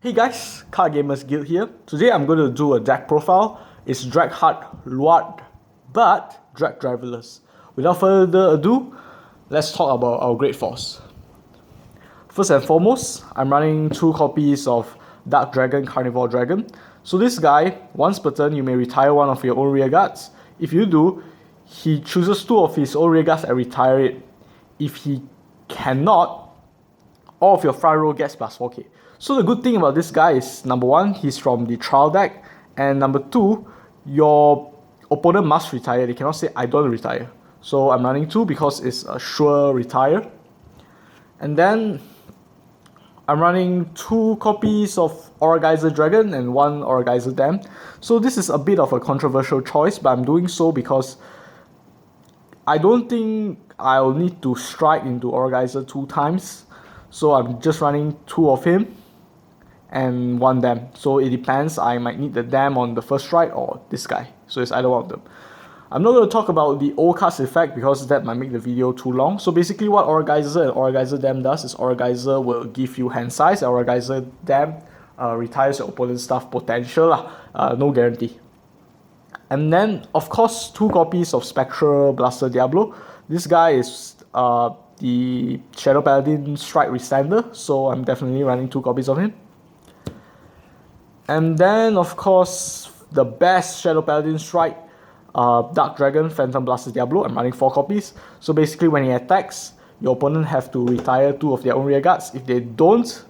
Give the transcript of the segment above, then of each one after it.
Hey guys, Car Gamers Guild here. Today I'm going to do a deck profile. It's Dragheart Luard, but Dragdriver-less. Without further ado, let's talk about our great force. First and foremost, I'm running 2 copies of Dark Dragon Carnivore Dragon. So this guy, once per turn, you may retire one of your own rear guards. If you do, he chooses 2 of his own rear guards and retire it. If he cannot, all of your front row gets plus 4k. So the good thing about this guy is, number 1, he's from the trial deck, and number 2, your opponent must retire. They cannot say, I don't retire. So I'm running 2 because it's a sure retire. And then I'm running 2 copies of Aura-Geyser Dragon and 1 Aura-Geyser Dam. So this is a bit of a controversial choice, but I'm doing so because I don't think I'll need to strike into Aura-Geyser 2 times. So I'm just running 2 of him and 1 dam. So it depends, I might need the dam on the first strike or this guy. So it's either one of them. I'm not going to talk about the old cast effect because that might make the video too long. So basically what Aura-Geyser and Aura-Geyser Dam does is Aura-Geyser will give you hand size, and Aura-Geyser Dam retires your opponent's stuff potential, no guarantee. And then of course 2 copies of Spectral Blaster Diablo. This guy is the Shadow Paladin Strike Withstander, so I'm definitely running 2 copies of him. And then of course the best Shadow Paladin Strike, Dark Dragon Phantom Blaster Diablo. I'm running 4 copies. So basically when he attacks, your opponent have to retire 2 of their own rear guards. If they don't,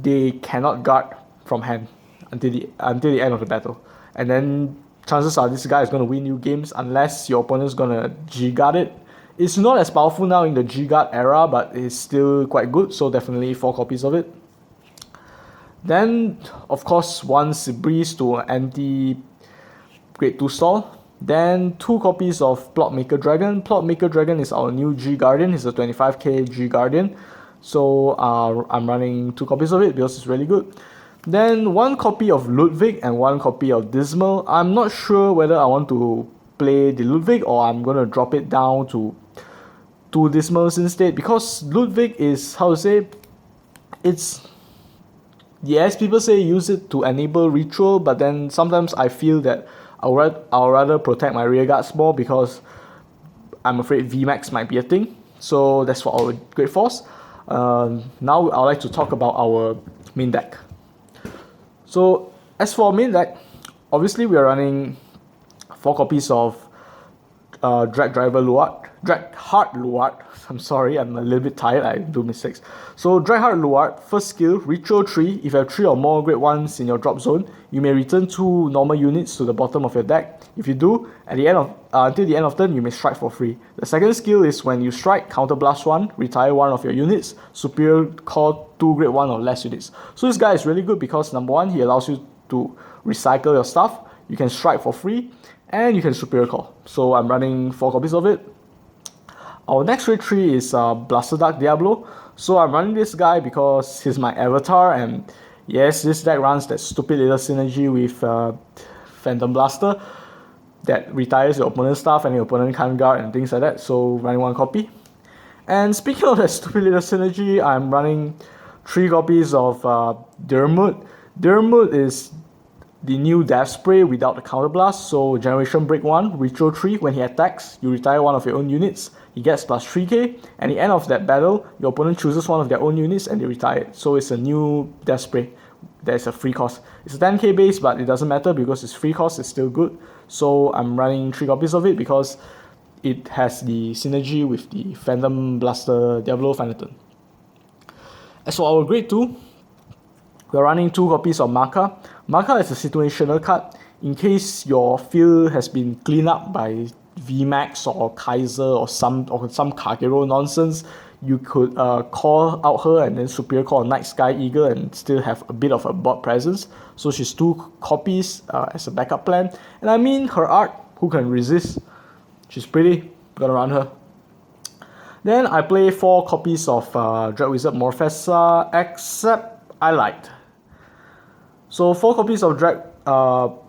they cannot guard from hand until the end of the battle. And then chances are this guy is going to win you games unless your opponent is going to G-guard it. It's not as powerful now in the G-guard era, but it's still quite good, so definitely 4 copies of it. Then, of course, once it breeze to anti-grade 2 stall. Then 2 copies of Plot Maker Dragon. Plot Maker Dragon is our new G-Guardian. He's a 25k G-Guardian. So I'm running 2 copies of it because it's really good. Then 1 copy of Ludwig and 1 copy of Dismal. I'm not sure whether I want to play the Ludwig or I'm going to drop it down to 2 Dismals instead, because Ludwig is, how to say, it's, yes, people say use it to enable ritual, but then sometimes I feel that I'll rather protect my rear guards more because I'm afraid VMAX might be a thing. So that's for our Great Force. Now I'd like to talk about our main deck. So as for our main deck, obviously we are running 4 copies of Dragdriver Luard. Dragheart Luard. I'm sorry, I'm a little bit tired, I do mistakes. So Dragheart Luard, first skill, Ritual 3. If you have 3 or more grade 1s in your drop zone, you may return 2 normal units to the bottom of your deck. If you do, at the end of until the end of turn, you may strike for free. The second skill is when you strike, counterblast 1, retire 1 of your units, superior call 2 grade 1 or less units. So this guy is really good because number 1, he allows you to recycle your stuff, you can strike for free, and you can superior call. So I'm running 4 copies of it. Our next grade 3 is Blaster Dark Diablo. So I'm running this guy because he's my avatar, and yes, this deck runs that stupid little synergy with Phantom Blaster that retires your opponent's stuff and your opponent can't guard and things like that. So running 1 copy. And speaking of that stupid little synergy, I'm running 3 copies of Dermot. Dermot is the new Death Spray without the counterblast. So Generation Break 1, Ritual 3, when he attacks, you retire 1 of your own units. He gets plus 3k, and at the end of that battle, your opponent chooses 1 of their own units and they retire it. So it's a new Death Spray. There's a free cost. It's a 10k base, but it doesn't matter because it's free cost, it's still good. So I'm running 3 copies of it because it has the synergy with the Phantom Blaster Diablo Final Turn. As for our grade 2, we're running 2 copies of Marka. Marka is a situational card. In case your field has been cleaned up by VMAX or Kaiser or some Kagero nonsense, you could call out her and then superior call Night Sky Eagle and still have a bit of a board presence. So she's 2 copies as a backup plan. And I mean, her art, who can resist? She's pretty, gonna run her. Then I play 4 copies of Dragwizard Morfessa, except I liked. So 4 copies of Dragwizard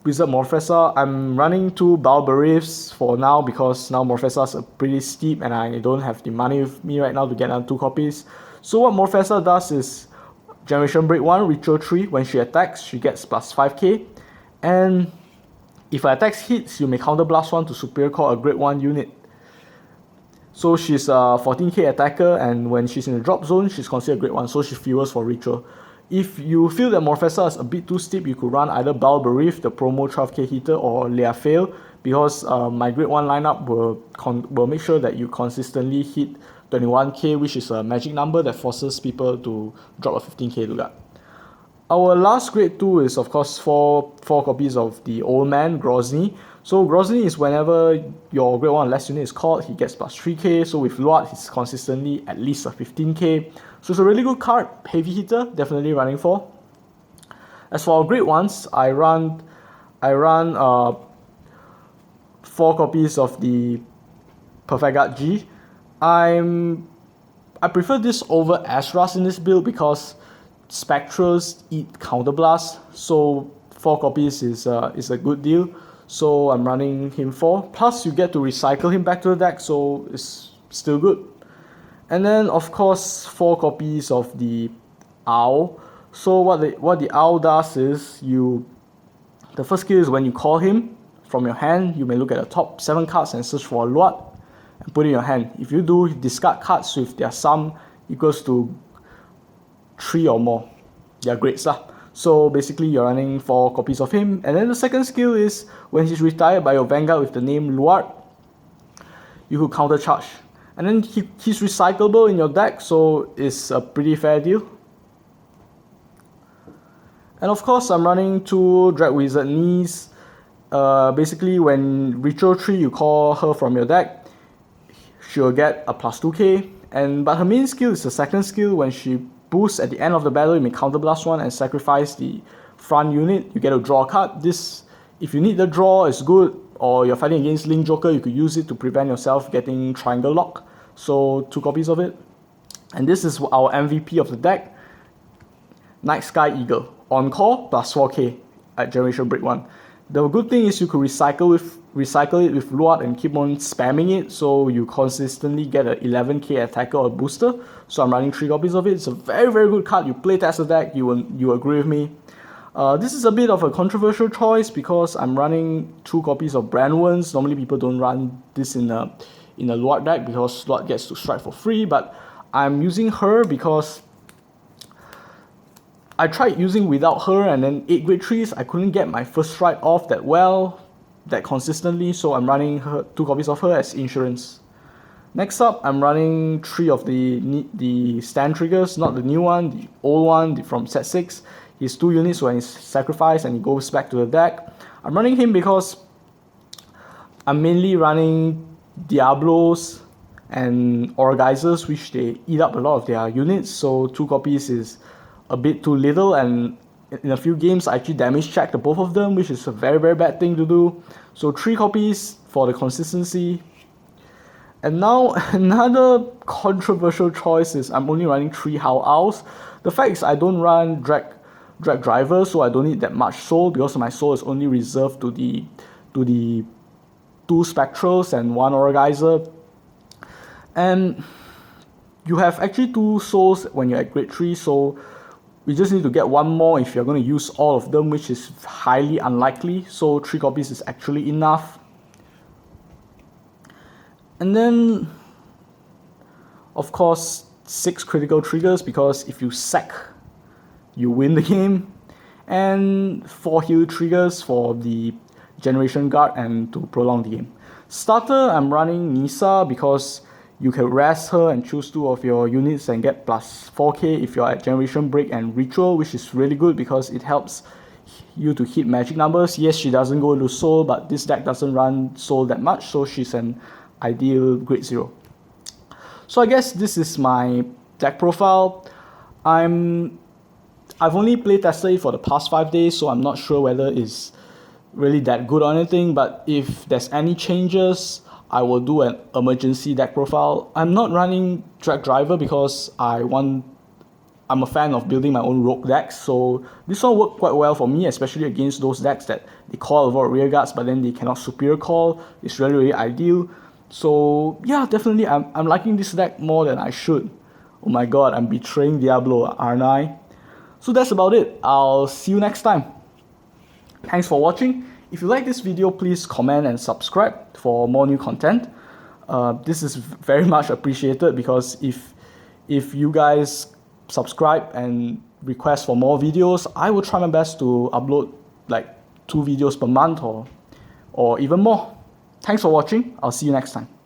Morfessa. I'm running 2 Balbarifs for now because now Morfessas are pretty steep and I don't have the money with me right now to get down 2 copies. So what Morfessa does is Generation Break 1, Ritual 3, when she attacks, she gets plus 5k. And if her attacks hits, you may counterblast 1 to superior call a grade 1 unit. So she's a 14k attacker, and when she's in the drop zone, she's considered grade 1, so she fuels for Ritual. If you feel that Morfessa is a bit too steep, you could run either Bal Barif, the promo 12k hitter, or Lea Fail, because my grade 1 lineup will make sure that you consistently hit 21k, which is a magic number that forces people to drop a 15k Luard. Our last grade 2 is of course 4 copies of the Old Man, Grozny. So Grozny is whenever your grade 1 less unit is called, he gets plus 3k. So with Luard, he's consistently at least a 15k. So it's a really good card, heavy hitter, definitely running for. As for our grade 1s, I run 4 copies of the Perfect Guard G. I prefer this over Ashras in this build because Spectrals eat Counterblast, so 4 copies is a good deal. So I'm running him 4. Plus you get to recycle him back to the deck, so it's still good. And then of course 4 copies of the Owl. So what the Owl does is the first skill is when you call him from your hand, you may look at the top 7 cards and search for a Luard and put it in your hand. If you do, discard cards with their sum equals to 3 or more. They are grades lah. So basically you're running 4 copies of him. And then the second skill is when he's retired by your Vanguard with the name Luard, you could counter charge. And then he's recyclable in your deck, so it's a pretty fair deal. And of course I'm running 2 Drag Wizard Knees. Basically when Ritual 3 you call her from your deck, she'll get a plus 2k. But her main skill is the second skill. When she boosts at the end of the battle, you may counterblast 1 and sacrifice the front unit. You get to draw a card. This, if you need the draw, is good. Or you're fighting against Link Joker, you could use it to prevent yourself getting Triangle Lock. So 2 copies of it. And this is our MVP of the deck, Night Sky Eagle. On call, plus 4k at Generation Break 1. The good thing is you could recycle it with Luard and keep on spamming it, so you consistently get an 11k attacker or booster. So I'm running 3 copies of it. It's a very, very good card. You play test the deck, you agree with me. This is a bit of a controversial choice because I'm running 2 copies of Brandwens. Normally people don't run this in a Luard deck because Luard gets to strike for free, but I'm using her because I tried using without her, and then 8 grade 3s, I couldn't get my first strike off that consistently, so I'm running 2 copies of her as insurance. Next up, I'm running 3 of the stand triggers, not the new one, the old one from set 6. He's 2 units when he's sacrificed and he goes back to the deck. I'm running him because I'm mainly running Diablos and Orgeizers, which they eat up a lot of their units, so 2 copies is a bit too little, and in a few games I actually damage checked both of them, which is a very, very bad thing to do. So 3 copies for the consistency. And now another controversial choice is I'm only running 3 Howl Owls. The fact is I don't run Dragdriver, so I don't need that much soul because my soul is only reserved to the 2 Spectrals and 1 Orgeizer. And you have actually 2 souls when you're at grade 3, so we just need to get 1 more if you're going to use all of them, which is highly unlikely. So 3 copies is actually enough. And then, of course, 6 critical triggers, because if you sack, you win the game. And 4 heal triggers for the Generation Guard and to prolong the game. Starter, I'm running Nisa because you can rest her and choose 2 of your units and get plus 4k if you're at Generation Break and Ritual, which is really good because it helps you to hit magic numbers. Yes, she doesn't go into soul, but this deck doesn't run soul that much, so she's an ideal grade 0. So I guess this is my deck profile. I've only played tested it for the past 5 days, so I'm not sure whether it's really that good or anything, but if there's any changes, I will do an emergency deck profile. I'm not running Dragdriver because I'm a fan of building my own rogue decks, so this one worked quite well for me, especially against those decks that they call a lot of rear guards but then they cannot superior call. It's really, really ideal. So yeah, definitely I'm liking this deck more than I should. Oh my god, I'm betraying Diablo, aren't I? So that's about it. I'll see you next time. Thanks for watching. If you like this video, please comment and subscribe for more new content. This is very much appreciated, because if you guys subscribe and request for more videos, I will try my best to upload like 2 videos per month or even more. Thanks for watching. I'll see you next time.